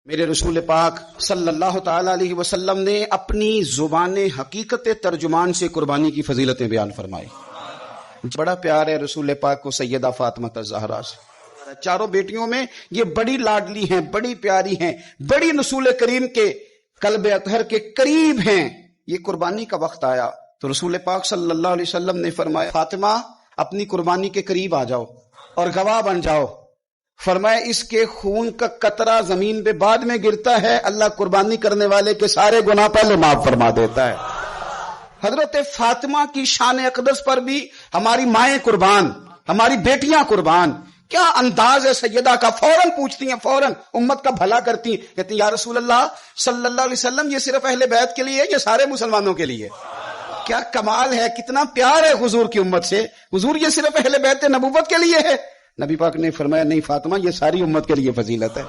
मेरे रसूल पाक सल्लल्लाहु ताला अलैहि वसल्लम ने अपनी जुबान हकीकत तर्जुमान से कुर्बानी की फजीलतें बयान फरमाई। बड़ा प्यार है रसूल पाक को सैयदा फातिमा ज़हरा से। चारों बेटियों में ये बड़ी लाडली हैं, बड़ी प्यारी हैं, बड़ी रसूल करीम के कल्ब अतहर के करीब हैं। ये कुर्बानी का वक्त आया तो रसूल पाक सल्लल्लाहु अलैहि वसल्लम ने फरमाया, फातिमा अपनी कुर्बानी के करीब आ जाओ और गवाह बन जाओ। फरमाया, इसके खून का कतरा जमीन पे बाद में गिरता है, अल्लाह कुर्बानी करने वाले के सारे गुनाह पहले माफ फरमा देता है। हजरत फातिमा की शान अक़दस पर भी हमारी माएं कुर्बान, हमारी बेटियां कुर्बान। क्या अंदाज है सैयदा का। फौरन पूछती हैं, फौरन उम्मत का भला करती हैं, कहती या रसूल अल्लाह सल्लल्लाहु अलैहि वसल्लम, ये सिर्फ अहले बैत के लिए है, ये सारे मुसलमानों के लिए। क्या कमाल है, कितना प्यार है हुजूर की उम्मत से। हुजूर ये सिर्फ अहले बैत नबुव्वत के लिए है। नबी पाक ने फरमाया, नहीं फातिमा, ये सारी उम्मत के लिए फजीलत है।